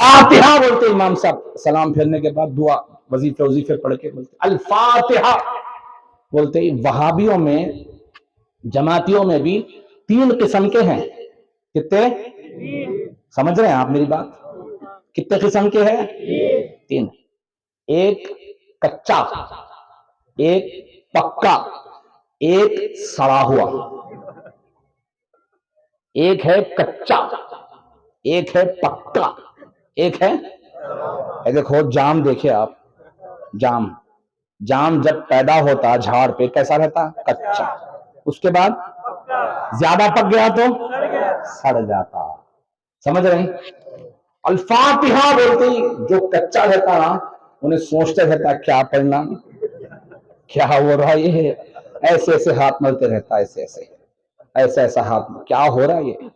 फातिहा बोलते इमाम साहब, सलाम फेरने के बाद दुआ वजीफे वजीफे पढ़ के बोलते अल फातिहा बोलते ही। वहाबियों में, जमातियों में भी 3 किस्म के हैं। कितने? समझ रहे हैं आप मेरी बात? कितने किस्म के हैं? 3। एक कच्चा, एक पक्का, एक सड़ा हुआ। एक है कच्चा, एक है पक्का, एक है देखो जाम। देखे आप जाम, जाम जब पैदा होता झाड़ पे कैसा रहता? कच्चा। उसके बाद ज्यादा पक गया तो सड़ जाता। समझ रहे? अल-फातिहा बोलते ही जो कच्चा रहता ना, उन्हें सोचते रहता क्या पढ़ना, क्या हो रहा है, ये ऐसे ऐसे हाथ मलते रहता, ऐसे ऐसे ऐसा ऐसा हाथ, क्या हो रहा है, ये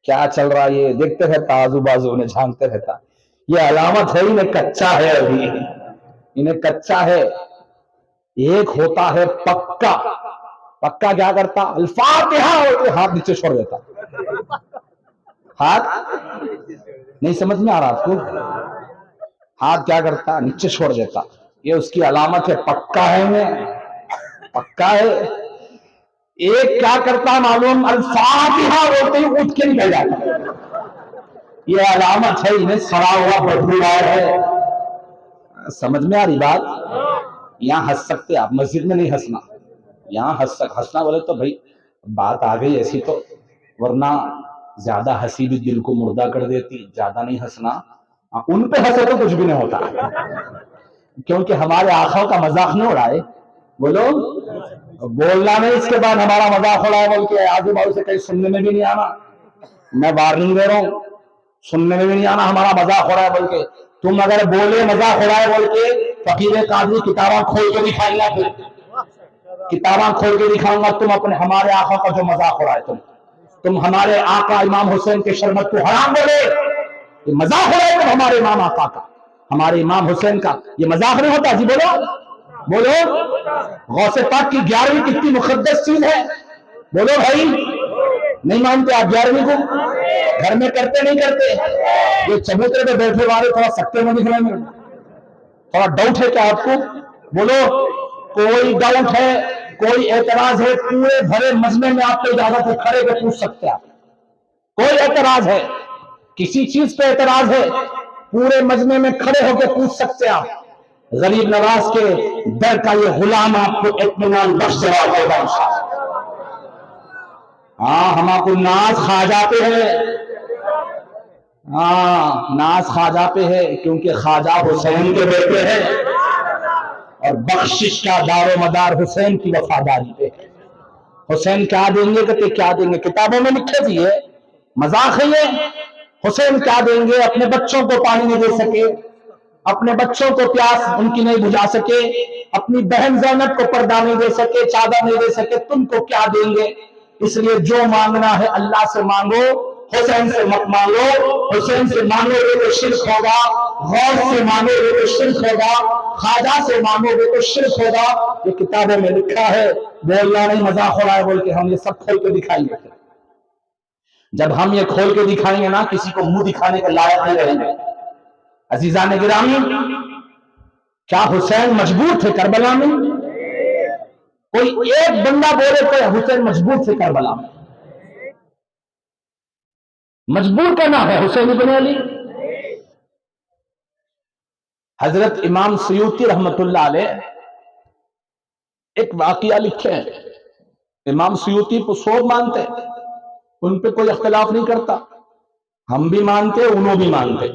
क्या चल रहा है, ये देखते रहता, आजू बाजू उन्हें झांकते रहता। ये अलामत है इन्हें कच्चा है, अभी इन्हें कच्चा है। एक होता है पक्का। पक्का क्या करता? अल-फातिहा होते हाथ नीचे छोड़ देता। हाथ नहीं समझ में आ रहा आपको? हाथ क्या करता? नीचे छोड़ देता। ये उसकी अलामत है, पक्का है मैं, पक्का है। एक क्या करता मालूम? अल-फातिहा बोलते ही उठ के निकल जाता। ये अलामत है इन्हें सड़ा हुआ बदबूदार है। समझ में आ रही बात? यहां हंस सकते आप, मस्जिद में नहीं हंसना। यहां हंसना बोले तो भाई बात आ गई ऐसी तो, वरना ज्यादा हंसी भी दिल को मुर्दा कर देती। ज्यादा नहीं हंसना। उन पे हंसे तो कुछ भी नहीं होता, क्योंकि हमारे आंखों का मजाक नहीं उड़ाए। बोलो, बोलना नहीं इसके बाद हमारा मजाक उड़ाए बोल के आजू बाजू से कहीं सुनने में भी नहीं आना। मैं वार्निंग दे रहा हूं, सुनने में भी नहीं आना हमारा मजाक उड़ाए बोल के। तुम अगर बोले मजाक उड़ाए बोल के, फकीर कादरी किताबा खोल के दिखाएंगा, फिर किताबा खोल के दिखाऊंगा तुम अपने हमारे आका का जो मजाक उड़ाए। तुम हमारे आका इमाम हुसैन के शरबत को हराम बोले, ये मजाक उड़ाए तुम हमारे इमाम आका का, हमारे इमाम हुसैन का। ये मजाक नहीं होता जी। बोलो बोलो, गौसे पाक की 11वीं कितनी मुकद्दस चीज है। बोलो भाई, नहीं मानते आप 11वीं को? घर में करते नहीं करते? ये चबूतरे पे बैठे वाले थोड़ा सकते में दिख रहे हैं, थोड़ा डाउट है क्या आपको? बोलो, कोई डाउट है, कोई एतराज है? पूरे भरे मजमे में आपको इजाजत है, खड़े के पूछ सकते हैं आप। कोई एतराज है, किसी चीज पे एतराज है, पूरे मजमे में खड़े होकर पूछ सकते हैं आप। गरीब नवाज के दर का ये गुलाम आपको इत्मीनान बख्श जवाब देगा इंशाअल्लाह। हाँ, हम आपको नाज खा जाते हैं। हाँ, नाज ख्वाजा पे है, क्योंकि ख्वाजा हुसैन के बेटे हैं और बख्शिश का दारो मदार हुसैन की वफादारी पे है। हुसैन क्या देंगे? कहते क्या देंगे? किताबों में लिखे थे, ये मजाक है ये। हुसैन क्या देंगे? अपने बच्चों को पानी नहीं दे सके, अपने बच्चों को प्यास उनकी नहीं बुझा सके, अपनी बहन ज़ैनब को पर्दा नहीं दे सके, चादर नहीं दे सके, तुमको क्या देंगे? इसलिए जो मांगना है अल्लाह से मांगो, हुसैन से मत मांगो। हुसैन से मांगोगे तो शिर्क होगा, गौस से मांगोगे तो शिर्क होगा, ख्वाजा से मांगोगे तो शिर्क होगा। ये किताबों में लिखा है। बोलना नहीं, मजाक हो रहा है बोल के हम ये सब खोल के दिखाएंगे। जब हम ये खोल के दिखाएंगे ना, किसी को मुंह दिखाने के लायक नहीं रहेंगे। अजीजान गिरामी, क्या हुसैन मजबूर थे करबला में? कोई एक बंदा बोले तो हुसैन मजबूर थे करबला में? मजबूर करना है हुसैन इब्न अली। हजरत इमाम सयूती रहमतुल्लाह अलैह एक वाकया लिखे हैं। इमाम सयूती को सब मानते, उन पे कोई इख्तिलाफ नहीं करता, हम भी मानते, उन्हों भी मानते।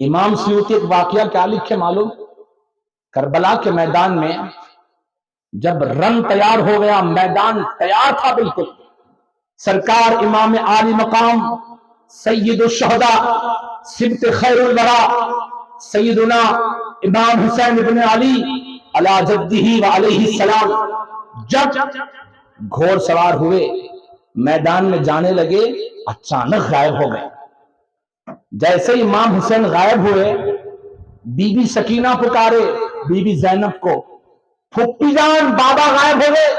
इमाम सयूती एक वाकया क्या लिखे मालूम? करबला के मैदान में जब रन तैयार हो गया, मैदान तैयार था बिल्कुल, सरकार इमाम आली मकाम सैयदुल शुहदा सिब्त खैरुल वरा सैयदुना इमाम हुसैन इब्न अली अला जद्दिही व अलैहि सलाम जब घोड़ सवार हुए, मैदान में जाने लगे, अचानक गायब हो गए। जैसे इमाम हुसैन गायब हुए, बीबी सकीना पुकारे बीबी ज़ैनब को, फुप्पी जान बाबा गायब हो गए,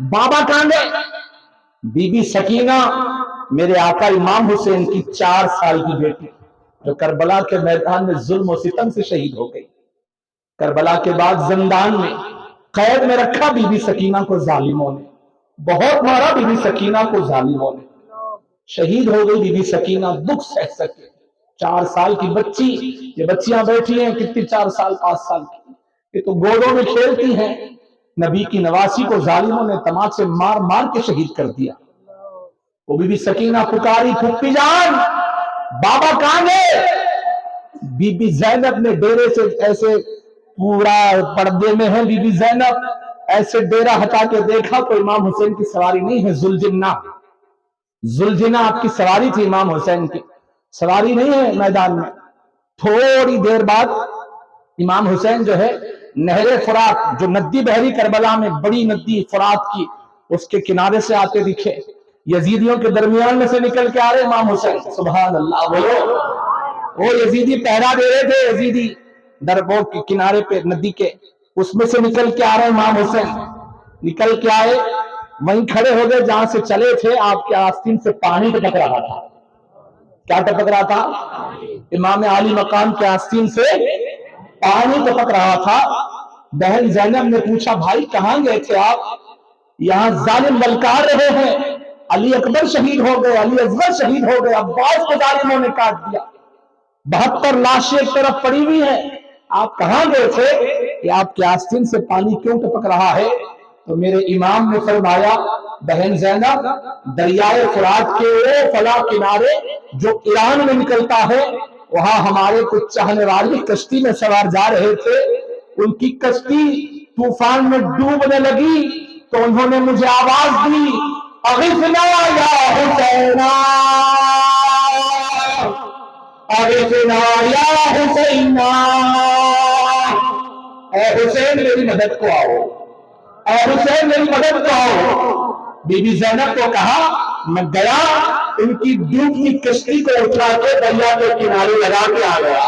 बाबा कहां गए? बीबी सकीना मेरे आका इमाम हुसैन की 4 साल की बेटी जो करबला के मैदान में जुल्म और सितम से शहीद हो गई। करबला के बाद जिंदान में कैद में रखा बीबी सकीना को जालिमों ने, बहुत मारा बीबी सकीना को जालिमों ने, शहीद हो गई बीबी सकीना दुख सह सके। 4 साल की बच्ची, ये बच्चियां बैठी हैं कितनी 4 साल 5 साल की, ये तो गोदों में खेलती हैं। नबी की नवासी को जालिमों ने तमाच से मार मार के शहीद कर दिया। वो बीबी सकीना पुकारी, फुप्पी जान बाबा कहां गए? बीबी जैनब ने डेरे से ऐसे पूरा पर्दे में है बीबी जैनब, ऐसे डेरा हटा के देखा तो इमाम हुसैन की सवारी नहीं है। जुलजिना आपकी सवारी थी, इमाम हुसैन की सवारी नहीं है मैदान में। थोड़ी देर बाद इमाम हुसैन जो है नहरे फुरात, जो नदी बहरी करबला में बड़ी नदी फुरात की, उसके किनारे से आते दिखे। यजीदियों के दरमियान में से निकल के आ रहे इमाम हुसैन, सुभान अल्लाह बोलो। वो यजीदी पहरा दे रहे थे, यजीदी दरबो के किनारे पे नदी के, उसमें से निकल के आ रहे इमाम हुसैन। निकल के आए, वहीं खड़े हो गए जहां से चले थे। आपके आस्तीन से पानी टपक रहा था। क्या टपक रहा था? इमाम आली मकाम के आस्तीन से पानी टपक रहा था। बहन जैनब ने पूछा, भाई कहां गए थे आप? यहां जालिम ललकार रहे हैं, अली अकबर शहीद हो गए, अली असगर शहीद हो गए, अब्बास को जालिमों ने काट दिया, 72 लाशें एक तरफ पड़ी हुई है, आप कहां गए थे कि आपके आस्तीन से पानी क्यों टपक रहा है? तो मेरे इमाम ने फरमाया, बहन जैनब, दरियाए फुरात के वो फला किनारे जो ईरान में निकलता है, वहां हमारे कुछ चाहने वाली कश्ती में सवार जा रहे थे। उनकी कश्ती तूफान में डूबने लगी तो उन्होंने मुझे आवाज दी, अगिफना या हुसैना, अगिफना या हुसैना, ऐ हुसैन मेरी मदद को आओ, ऐ हुसैन मेरी मदद को आओ। बीबी जैनब को कहा, मैं गया, उनकी डूबती कश्ती को उठा के दरिया के किनारे लगा के आ गया।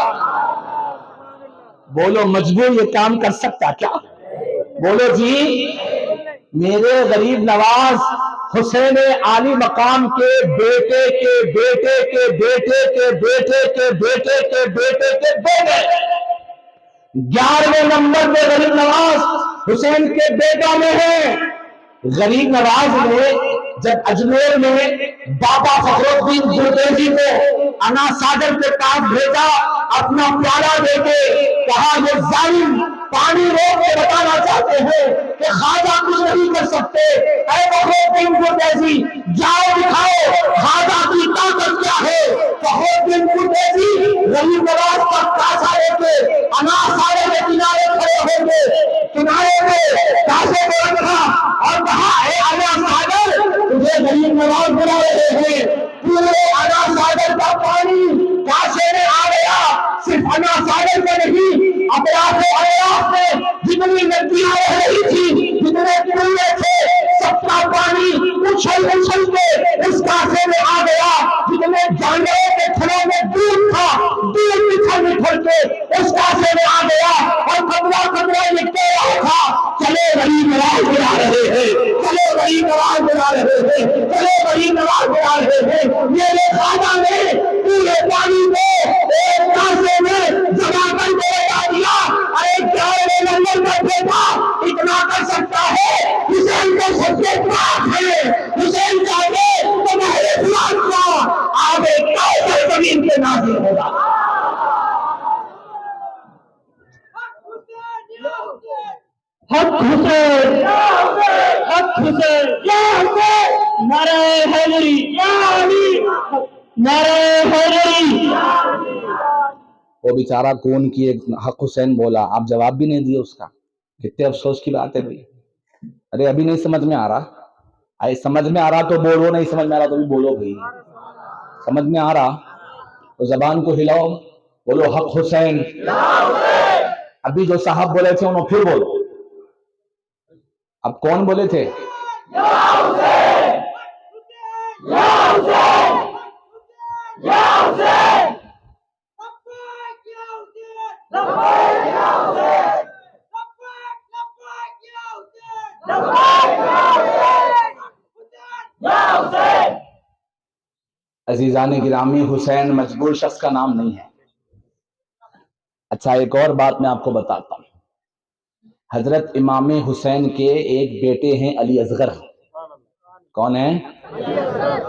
बोलो मजबूर ये काम कर सकता क्या? बोलो जी। मेरे गरीब नवाज हुसैन आली मकाम के बेटे के बेटे के बेटे के बेटे के बेटे के बेटे के बेटे 11वें नंबर पे गरीब नवाज हुसैन के बेटा में है। गरीब नवाज ने जब अजमेर में बाबा फखरुद्दीन गुरदेजी को अना सागर के पास भेजा, अपना प्यारा देके कहा, ये जालिम पानी रोक के बताना चाहते हैं कि खाजा कुछ नहीं कर सकते, ऐ फखरुद्दीन गुरदेजी जाओ दिखाओ खाजा की ताकत क्या है। फखरुद्दीन गुरदेजी गरीब नवाज का कासा लेके अना सागर के किनारे खड़े होंगे, किनारे पे कासे को रखा और कहा, ए अना सागर, तुझे गरीब नवाज बुला रहे हैं। पूरे अना सागर का पानी कासे में आ गया। सिर्फ अना सागर में नहीं, अतराफ में जितनी नदियां रह रही थी, जितने कुएं थे, सबका पानी उछल उछल के उस कासे में आ गया। जितने जानवरों के थनों में दूध था, दूध निखर निखर के उस कासे में आ गया और कतरा कतरा निकल रहा था। चले गरीब नवाज बुला रहे हैं, चले गरीब नवाज बुला रहे हैं, चले गरीब नवाज बुला रहे हैं। मेरे खाजा ने पूरे पानी को एक कासे में जमा कर बता दिया। अरे 11वें नंबर पर बेटा इतना कर सकता है, हुसैन को सबसे पास है, हुसैन चाहे तो मेरे फुरात का आगे कौशल जमीन पे नाजिल होगा। हक हुसैन, हक हुसैन, या हुसैन, नारे हैदरी, या अली, नारे हैदरी। वो बेचारा कौन की एक हक हुसैन बोला, आप जवाब भी नहीं दिए उसका। कितने अफसोस की बात है भाई। अरे अभी नहीं समझ में आ रहा, अरे समझ में आ रहा तो बोलो, नहीं समझ में आ रहा तो भी बोलो भाई। समझ में आ रहा तो जबान को हिलाओ, बोलो हक हुसैन। अभी जो साहब बोले थे उन्होंने फिर बोलो। अब कौन बोले थे? या हुसैन, या हुसैन, या हुसैन, عزیزان گرامی، حسین مجبور شخص کا نام نہیں ہے۔ اچھا ایک اور بات میں آپ کو بتاتا ہوں، حضرت امام حسین کے ایک بیٹے ہیں علی اصغر۔ کون ہیں؟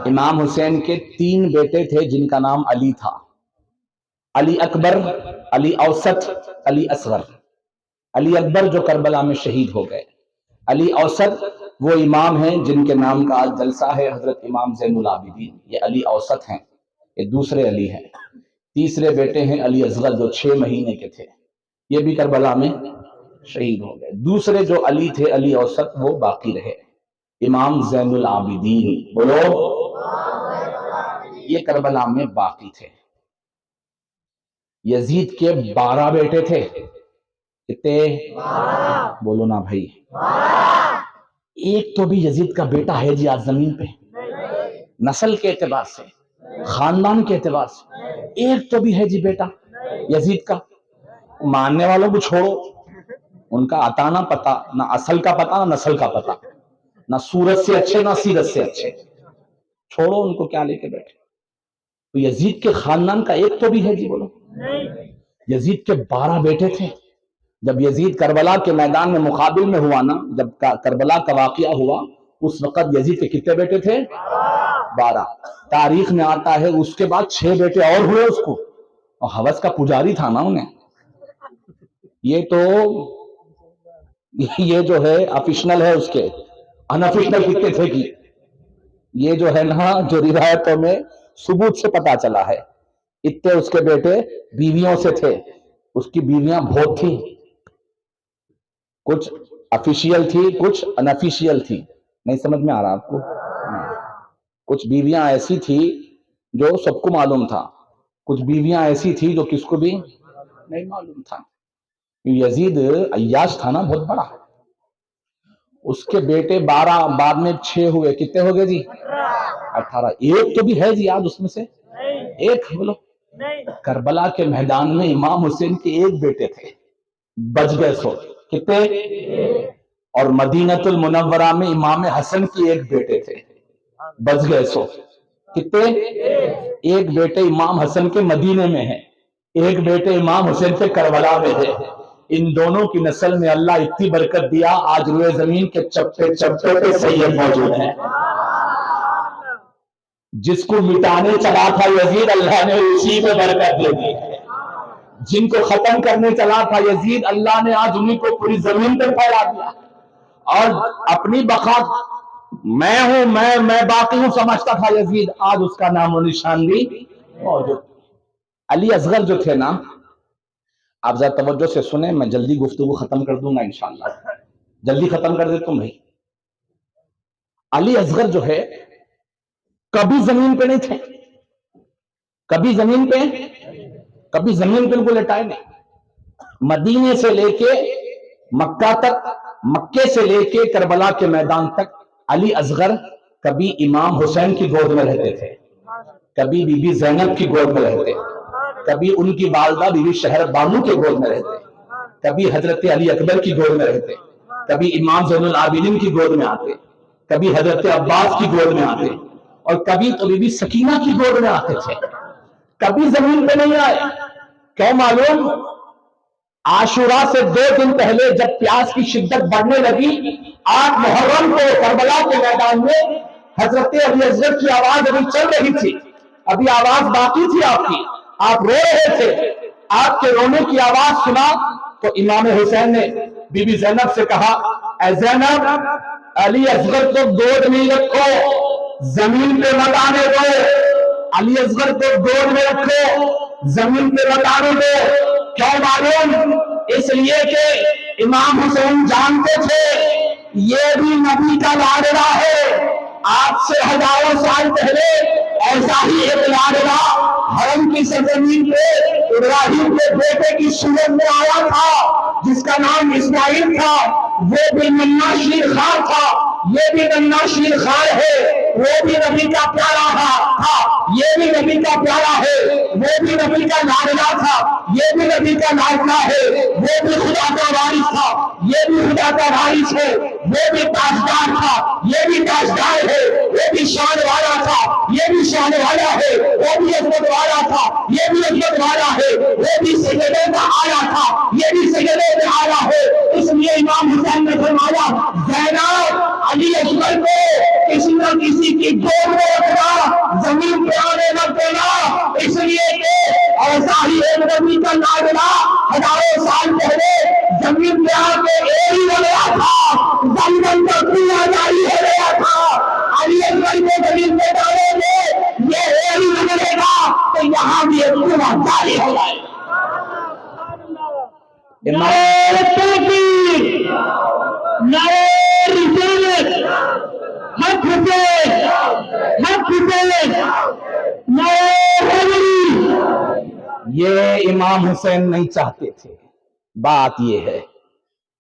امام حسین کے 3 بیٹے تھے جن کا نام علی تھا، علی اکبر، علی اوسط، علی اصغر۔ علی اکبر جو کربلا میں شہید ہو گئے، علی اوسط وہ امام ہیں جن کے نام کا آج جلسہ ہے، حضرت امام زین العابدین، یہ علی اوسط ہیں، یہ دوسرے علی ہیں۔ تیسرے بیٹے ہیں علی اصغر جو 6 مہینے کے تھے، یہ بھی کربلا میں شہید ہو گئے۔ دوسرے جو علی تھے علی اوسط وہ باقی رہے، امام زین العابدین، بولو، یہ کربلا میں باقی تھے۔ یزید کے 12 بیٹے تھے، کتنے؟ بولو نا بھائی، ایک تو بھی یزید کا بیٹا ہے جی آج زمین پہ؟ نسل کے اعتبار سے، خاندان کے اعتبار سے ایک تو بھی ہے جی بیٹا یزید کا؟ ماننے والوں کو چھوڑو، ان کا عطا نہ پتا، نہ اصل کا پتا، نہ نسل کا پتا، نہ صورت سے اچھے نہ سیرت سے اچھے، چھوڑو ان کو، کیا لے کے بیٹھے؟ تو یزید کے خاندان کا ایک تو بھی ہے جی؟ بولو۔ یزید کے 12 بیٹے تھے۔ جب یزید کربلا کے میدان میں مقابل میں ہوا نا، جب کربلا کا واقعہ ہوا، اس وقت یزید کے کتنے بیٹے تھے؟ 12۔ تاریخ میں آتا ہے اس کے بعد 6 بیٹے اور ہوئے اس کو، اور ہوس کا پجاری تھا نا انہیں۔ یہ تو یہ جو ہے افیشنل ہے، اس کے انافیشنل کتنے تھے کی، یہ جو ہے نا جو روایتوں میں ثبوت سے پتا چلا ہے، اتنے اس کے بیٹے بیویوں سے تھے، اس کی بیویاں بہت تھیں، کچھ افیشیل تھی کچھ انافیشیل تھی، نہیں سمجھ میں آ رہا آپ کو؟ کچھ بیویاں ایسی تھی جو سب کو معلوم تھا، کچھ بیویاں ایسی تھی جو کس کو بھی نہیں معلوم تھا۔ یزید عیاش تھا نا بہت بڑا، اس کے بیٹے 12 بعد میں 6 ہوئے، کتنے ہو گئے جی؟ 18۔ ایک تو بھی ہے جی آج اس میں سے؟ ایک، بولو۔ کربلا کے میدان میں امام حسین کے ایک بیٹے تھے، بچ گئے سو، کتنے؟ اور مدینۃ المنورہ میں امام حسن کے ایک بیٹے تھے، بچ گئے سو، کتنے؟ ایک بیٹے امام حسن کے مدینے میں ہے، ایک بیٹے امام حسین کے کربلا میں ہے۔ ان دونوں کی نسل میں اللہ اتنی برکت دیا، آج روئے زمین کے چپے چپے پہ سید موجود ہیں۔ جس کو مٹانے چلا تھا یزید، اللہ نے اسی میں برکت دے دی ہے۔ جن کو ختم کرنے چلا تھا یزید، اللہ نے آج انہیں کو پوری زمین پر پھیلا دیا، اور اپنی بقا میں ہوں، میں باقی ہوں سمجھتا تھا یزید، آج اس کا نام و نشان بھی موجود۔ علی اصغر جو تھے نا، آپ ذرا توجہ سے سنیں، میں جلدی گفتگو ختم کر دوں گا انشاءاللہ، جلدی ختم کر دیتا ہوں بھائی۔ علی اصغر جو ہے کبھی زمین پہ نہیں تھے، کبھی زمین پہ ان کو لٹائے نہیں۔ مدینے سے لے کے مکہ تک، مکے سے لے کے کربلا کے میدان تک علی اصغر کبھی امام حسین کی گود میں رہتے تھے، کبھی بی بی زینب کی گود میں رہتے، کبھی ان کی والدہ بی بی شہر بانو کے گود میں رہتے، کبھی حضرت علی اکبر کی گود میں رہتے، کبھی امام زین العابدین کی گود میں آتے، کبھی حضرت عباس کی گود میں آتے، اور کبھی تو بی بی سکینہ کی گود میں آتے تھے، کبھی زمین پہ نہیں آئے۔ کیوں معلوم؟ عاشورہ سے 2 دن پہلے جب پیاس کی شدت بڑھنے لگی، 8 محرم کو کربلا کے میدان میں حضرت علی اصغر کی آواز ابھی چل رہی تھی، ابھی آواز باقی تھی آپ کی، آپ رو رہے تھے، آپ کے رونے کی آواز سنا تو امام حسین نے بی بی زینب سے کہا، اے زینب، علی اصغر کو گود میں رکھو، زمین پہ مت آنے دو، علی اصغر کو گود میں رکھو، زمین پہ مت آنے دو۔ کیوں معلوم؟ اس لیے کہ امام حسین جانتے تھے یہ بھی نبی کا لاڈلا ہے، آج سے ہزاروں سال پہلے ایسا ہی ایک لاڈلا حرم کی سرزمین پہ ابراہیم کے بیٹے کی صورت میں آیا تھا، جس کا نام اسماعیل تھا، وہ بھی ننھا شیر خوار تھا، یہ بھی ننھا شیر خوار ہے، وہ بھی نبی کا پیارا تھا، یہ بھی نبی کا پیارا ہے، وہ بھی نبی کا لاڈلا تھا، یہ بھی نبی کا لاڈلا ہے، وہ بھی خدا کا وارث تھا، یہ بھی خدا کا وارث ہے، وہ بھی تاجدار تھا، یہ بھی تاجدار ہے، وہ بھی شان والا تھا، یہ بھی شان والا ہے، وہ بھی عظمت والا تھا، یہ بھی عظمت والا ہے، وہ بھی سجدے میں آیا تھا، یہ بھی سجدے میں آیا ہے۔ اس لیے امام حسین نے فرمایا زینب علی اکبر کو کسی نہ کسی کی گود میں رکھنا، زمین پہ آنے مت دینا، اس لیے کہ ایسا ہی ایک نبی کا نازلہ ہزاروں سال پہلے زمین پہ آ کے ایڑی ہو گیا تھا، زمزم کا کنواں جاری ہو گیا تھا۔ علی اکبر کو زمین پہ ڈالیں گے، یہ ایڑی نہ ملے گا تو یہاں بھی ایک کنواں جاری ہو جائے گا۔ نعرہ تکبیر، نعرہ رسالت، حق حسین، حق حسین، نعرہ حیدری۔ یہ امام حسین نہیں چاہتے تھے۔ بات یہ ہے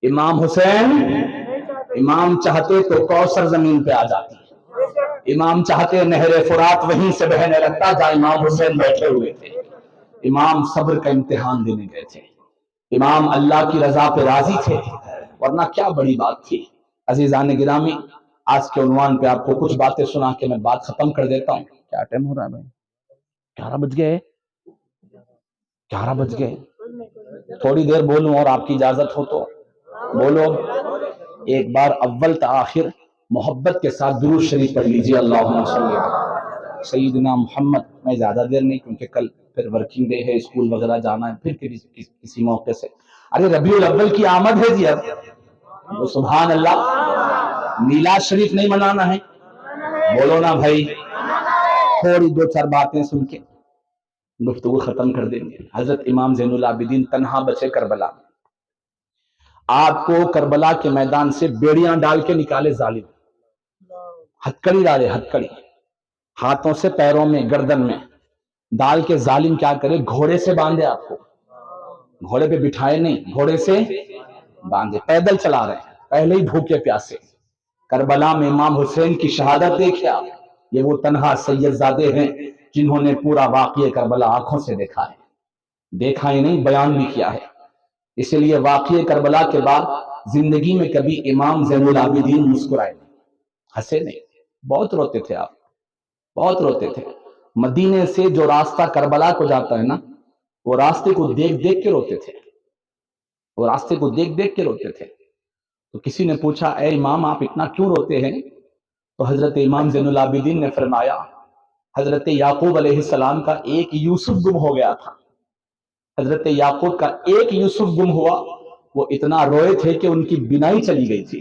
امام حسین، امام چاہتے تو کوثر زمین پہ آ جاتی، امام چاہتے نہر فرات وہیں سے بہنے لگتا جہاں امام حسین بیٹھے ہوئے تھے۔ امام صبر کا امتحان دینے گئے تھے، امام اللہ کی رضا پہ راضی تھے، ورنہ کیا بڑی بات تھی۔ عزیزان گرامی، آج کے عنوان پہ آپ کو کچھ باتیں سنا کے میں بات ختم کر دیتا ہوں۔ کیا ٹائم ہو رہا ہے بھائی؟ 11 بج گئے، 11 بج گئے۔ تھوڑی دیر بولوں اور آپ کی اجازت ہو تو بولو۔ ایک بار اول تا آخر محبت کے ساتھ درود شریف پڑھ لیجیے، اللہم صلی علی سیدنا محمد۔ میں زیادہ دیر نہیں، کیونکہ کل پھر ورکنگ ڈے ہے، اسکول وغیرہ جانا ہے، پھر کسی موقع سے۔ ارے ربیع الاول کی آمد ہے جی، اب سبحان اللہ، میلاد شریف نہیں منانا ہے؟ بولو نا بھائی۔ تھوڑی دو چار باتیں سن کے گفتگو ختم کر دیں گے۔ حضرت امام زین العابدین تنہا بچے کربلا میں، آپ کو کربلا کے میدان سے بیڑیاں ڈال کے نکالے ظالم، ہتکڑی ڈالے، ہتکڑی ہاتھوں سے، پیروں میں، گردن میں ڈال کے ظالم کیا کرے، گھوڑے سے باندھے آپ کو، گھوڑے پہ بٹھائے نہیں، گھوڑے سے باندھے، پیدل چلا رہے ہیں، پہلے ہی بھوکے پیاسے۔ کربلا میں امام حسین کی شہادت دیکھے آپ، یہ وہ تنہا سید زادے ہیں جنہوں نے پورا واقعہ کربلا آنکھوں سے دیکھا ہے، دیکھا ہی نہیں بیان بھی کیا ہے۔ اس لیے واقعہ کربلا کے بعد زندگی میں کبھی امام زین العابدین مسکرائے نہیں، ہنسے نہیں، بہت روتے تھے آپ، بہت روتے تھے۔ مدینے سے جو راستہ کربلا کو جاتا ہے نا، وہ راستے کو دیکھ دیکھ کے روتے تھے، وہ راستے کو دیکھ دیکھ کے روتے تھے۔ تو کسی نے پوچھا اے امام آپ اتنا کیوں روتے ہیں؟ تو حضرت امام زین العابدین نے فرمایا حضرت یعقوب علیہ السلام کا ایک یوسف گم ہو گیا تھا، حضرت یعقوب کا ایک یوسف گم ہوا، وہ اتنا روئے تھے کہ ان کی بینائی چلی گئی تھی۔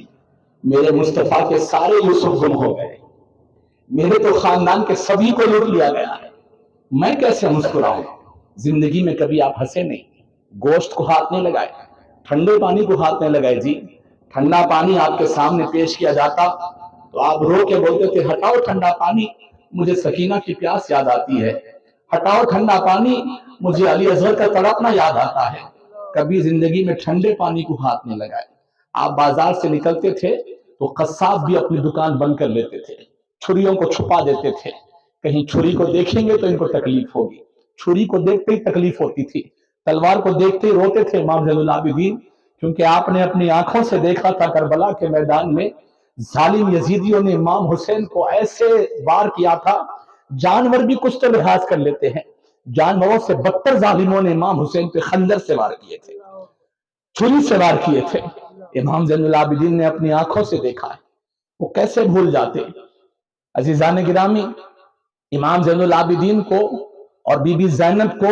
میرے مصطفیٰ کے سارے یوسف گم ہو گئے، میرے تو خاندان کے سبھی کو لوٹ لیا گیا ہے، میں کیسے مسکراؤں؟ زندگی میں کبھی آپ ہنسے نہیں، گوشت کو ہاتھ نہیں لگائے، ٹھنڈے پانی کو ہاتھ نہیں لگائے جی۔ ٹھنڈا پانی آپ کے سامنے پیش کیا جاتا تو آپ رو کے بولتے تھے ہٹاؤ ٹھنڈا پانی، مجھے سکینہ کی پیاس یاد آتی ہے، ہٹاؤ ٹھنڈا پانی، مجھے علی اصغر کا تڑپنا یاد آتا ہے۔ کبھی زندگی میں ٹھنڈے پانی کو ہاتھ نہیں لگائے۔ آپ بازار سے نکلتے تھے تو قصاب بھی اپنی دکان بند کر لیتے تھے، چھریوں کو چھپا دیتے تھے، کہیں چھری کو دیکھیں گے تو ان کو تکلیف ہوگی، چھری کو دیکھتے ہی تکلیف ہوتی تھی، تلوار کو دیکھتے ہی روتے تھے امام زین العابدین، کیونکہ آپ نے اپنی آنکھوں سے دیکھا تھا کربلا کے میدان میں ظالم یزیدیوں نے امام حسین کو ایسے وار کیا تھا، جانور بھی کچھ تو لحاظ کر لیتے ہیں، جانوروں سے بدتر ظالموں نے امام حسین پہ خنجر سے وار کیے تھے، چھری سے وار کیے تھے۔ امام زین العابدین نے اپنی آنکھوں سے دیکھا ہے، وہ کیسے بھول جاتے؟ عزیزان گرامی، امام زین العابدین کو اور بی بی زینب کو،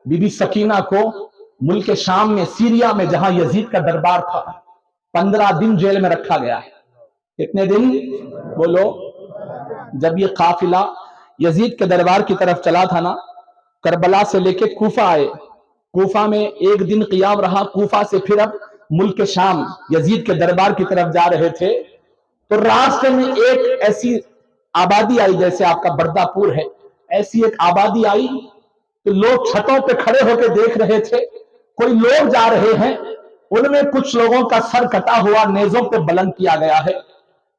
بی بی سکینہ کو ملک شام میں، سیریا میں جہاں یزید کا دربار تھا، 15 دن جیل میں رکھا گیا ہے۔ کتنے دن؟ بولو۔ جب یہ قافلہ یزید کے دربار کی طرف چلا تھا نا، کربلا سے لے کے کوفہ آئے، کوفہ میں ایک دن قیام رہا، کوفہ سے پھر اب ملک شام یزید کے دربار کی طرف جا رہے تھے، تو راستے میں ایک ایسی آبادی آئی، جیسے آپ کا بردہ پور ہے، ایسی ایک آبادی آئی، تو لوگ چھتوں پہ کھڑے ہو کے دیکھ رہے تھے، کوئی لوگ جا رہے ہیں، ان میں کچھ لوگوں کا سر کٹا ہوا نیزوں پہ بلند کیا گیا ہے،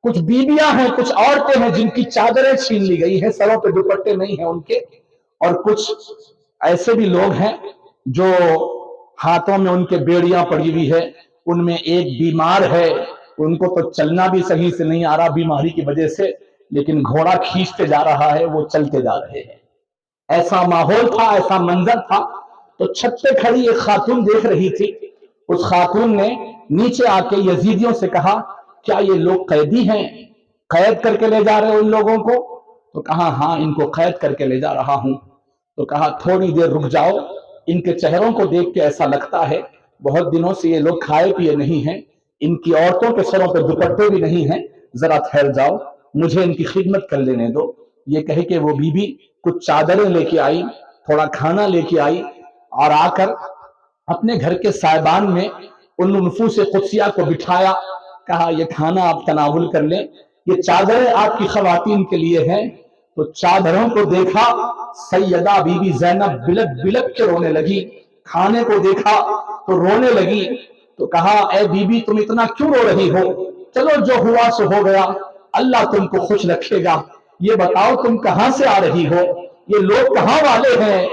کچھ بیویاں ہیں، کچھ عورتیں ہیں جن کی چادریں چھین لی گئی ہیں، سروں پہ دوپٹے نہیں ہیں ان کے، اور کچھ ایسے بھی لوگ ہیں جو ہاتھوں میں ان کے بیڑیاں پڑی ہوئی ہے، उनमें एक बीमार है, उनको तो चलना भी सही से नहीं आ रहा बीमारी की वजह से, लेकिन घोड़ा खींचते जा रहा है, वो चलते जा रहे हैं। ऐसा माहौल था, ऐसा मंजर था। तो छत पे खड़ी एक खातून देख रही थी। उस खातून ने नीचे आके यजीदियों से कहा, क्या ये लोग कैदी हैं, कैद करके ले जा रहे हो इन लोगों को? तो कहा हाँ, इनको कैद करके ले जा रहा हूं। तो कहा थोड़ी देर रुक जाओ, इनके चेहरों को देख के ऐसा लगता है बहुत दिनों से ये लोग खाए पिए नहीं हैं, इनकी औरतों के सरों पर दुपट्टे भी नहीं हैं, जरा ठहर जाओ, मुझे इनकी खिदमत कर लेने दो। ये कहे कि वो बीबी कुछ चादरें लेके आई, थोड़ा खाना लेके आई, और आकर अपने घर के साइबान में उन नफूस कुदसिया को बिठाया। कहा ये खाना आप तनावुल कर लें, ये चादरें आपकी खवातीन के लिए हैं। तो चादरों को देखा, सैयदा बीबी ज़ैनब बिलक बिलक के रोने लगी। खाने को देखा तो रोने लगी। तो कहा ए बीबी, तुम इतना क्यों रो रही हो? चलो जो हुआ सो हो गया, अल्लाह तुमको खुश रखेगा। ये बताओ तुम कहां से आ रही हो, ये लोग कहां वाले हैं?